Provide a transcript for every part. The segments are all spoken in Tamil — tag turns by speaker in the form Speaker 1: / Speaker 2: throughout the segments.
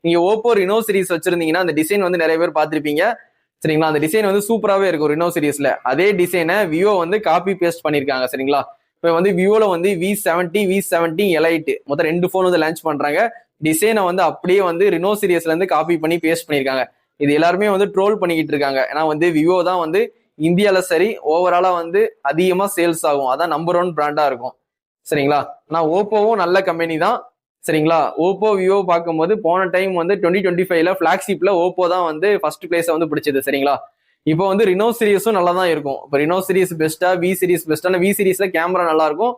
Speaker 1: நீங்க ஓப்போ ரினோ சீரிஸ் வச்சிருந்தீங்கன்னா அந்த டிசைன் வந்து நிறைய பேர் பார்த்திருப்பீங்க சரிங்களா. அந்த டிசைன் வந்து சூப்பராகவே இருக்கும் ரினோ சீரிஸ்ல. அதே டிசைனை விவோ வந்து காப்பி பேஸ்ட் பண்ணியிருக்காங்க சரிங்களா. இப்போ வந்து விவோல வந்து V70 V70 எலைட் மொத்தம் 2 ஃபோன் வந்து லான்ச் பண்றாங்க. டிசைனை வந்து அப்படியே வந்து ரினோ சீரிஸ்ல இருந்து காப்பி பண்ணி பேஸ்ட் பண்ணியிருக்காங்க. இது எல்லாருமே வந்து ட்ரோல் பண்ணிக்கிட்டு இருக்காங்க. ஏன்னா வந்து விவோ தான் வந்து இந்தியால சரி ஓவராலா வந்து அதிகமா சேல்ஸ் ஆகும், அதான் நம்பர் 1 பிராண்டா இருக்கும் சரிங்களா. நான் ஓப்போவும் நல்ல கம்பெனி தான் சரிங்களா. ஓப்போ விவோ பார்க்கும்போது போன டைம் வந்து 2025ல பிளாக்ஷிப்ல ஓப்போ தான் வந்து ஃபர்ஸ்ட் பிளேஸை வந்து பிடிச்சது சரிங்களா. இப்போ வந்து ரினோ சீரிஸும் நல்லா தான் இருக்கும். இப்போ ரினோ சீரிஸ் பெஸ்டா வி சீரிஸ் பெஸ்டான வி சீரிஸ்ல கேமரா நல்லா இருக்கும்.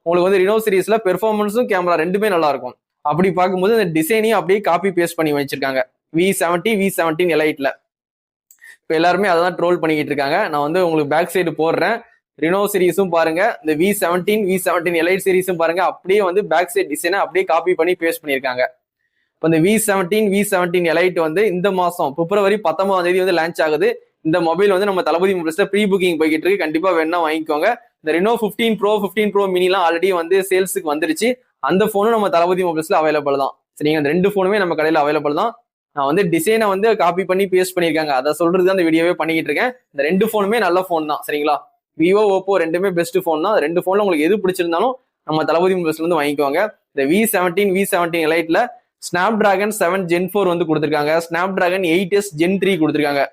Speaker 1: உங்களுக்கு வந்து ரினோ சீரிஸ்ல பெர்ஃபார்மன்ஸும் கேமரா ரெண்டுமே நல்லா இருக்கும். அப்படி பார்க்கும்போது இந்த டிசைனையும் அப்படியே காப்பி பேஸ்ட் பண்ணி வச்சிருக்காங்க V70 V17 எலைட்ல. இப்போ எல்லாருமே அதான் ட்ரோல் பண்ணிக்கிட்டு இருக்காங்க. நான் வந்து உங்களுக்கு பேக் சைடு போடுறேன். ரினோ சீரிஸும் பாருங்க, இந்த V17 எலைட் சீரிஸும் பாருங்க, அப்படியே வந்து பேக் சைட் டிசைனை அப்படியே காப்பி பண்ணி பேஸ்ட் பண்ணியிருக்காங்க. இப்போ இந்த V17 எலைட் வந்து இந்த மாசம் பிப்ரவரி 19 வந்து லான்ச் ஆகுது. இந்த மொபைல் வந்து நம்ம தளபதி மொபைல்ஸ்ல ப்ரீ புக்கிங் போய்கிட்டு இருக்கு. கண்டிப்பா வேணா வாங்கிக்கோங்க. இந்த Reno 15 Pro மினிலாம் ஆல்ரெடி வந்து சேல்ஸுக்கு வந்துருச்சு. அந்த போனும் நம்ம தளபதி மொபைல்ஸ்ல அவைலபிள் தான் சரிங்க. இந்த 2 போனுமே நம்ம கடையில அவைலபிள் தான். நான் வந்து டிசைனை வந்து காப்பி பண்ணி பேஸ்ட் பண்ணியிருக்காங்க, அதை சொல்றது அந்த வீடியோவே பண்ணிக்கிட்டு இருக்கேன். இந்த 2 போனுமே நல்ல போன் தான் சரிங்களா. விவோ ஓப்போ ரெண்டுமே பெஸ்ட் போன் தான். 2 போன்ல உங்களுக்கு எது பிடிச்சிருந்தாலும் நம்ம தளபதி மொபைல்ஸ்ல இருந்து வாங்கிக்கோங்க. இந்த V17 எலைட்ல ஸ்னாப் டிராகன் 7 Gen 4 வந்து கொடுத்துருக்காங்க. ஸ்னாப் டிராகன் 8S Gen 3 கொடுத்துருக்காங்க.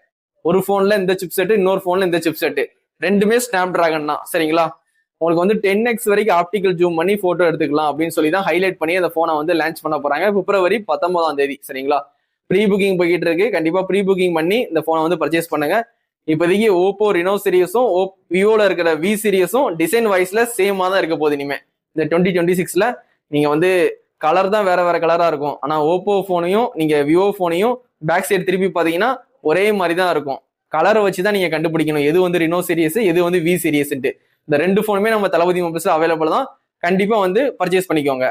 Speaker 1: ஒரு போன்ல இந்த சிப் செட், இன்னொரு போன்ல இந்த சிப் செட், ரெண்டுமே ஸ்னாப் டிராகன் தான் சரிங்களா. உங்களுக்கு வந்து 10x வரைக்கும் ஆப்டிகல் ஜூம் பண்ணி போட்டோ எடுத்துக்கலாம் அப்படின்னு சொல்லி தான் ஹைலைட் பண்ணி அந்த போனை வந்து லான்ச் பண்ண போறாங்க பிப்ரவரி 19 சரிங்களா. ப்ரீ புக்கிங் போய்கிட்டு இருக்கு. கண்டிப்பா ப்ரீ புக்கிங் பண்ணி இந்த போனை வந்து பர்ச்சேஸ் பண்ணுங்க. இப்போதைக்கு ஓப்போ ரினோ சீரிஸும் விவோல இருக்கிற வி சீரிஸும் டிசைன் வைஸ்ல சேமா தான் இருக்க போகுது. இனிமே இந்த 2026ல நீங்க வந்து கலர் தான் வேற வேற கலரா இருக்கும். ஆனா ஓப்போ போனையும் நீங்க விவோ போனையும் பேக் சைடு திருப்பி பாத்தீங்கன்னா ஒரே மாதிரி தான் இருக்கும். கலரை வச்சுதான் நீங்க கண்டுபிடிக்கணும் எது வந்து ரினோ சீரிஸ் எது வந்து வி சீரிஸ். இந்த 2 போனுமே நம்ம தளபதி மொபைல்ஸ்ல அவைலபிள் தான். கண்டிப்பா வந்து பர்ச்சேஸ் பண்ணிக்கோங்க.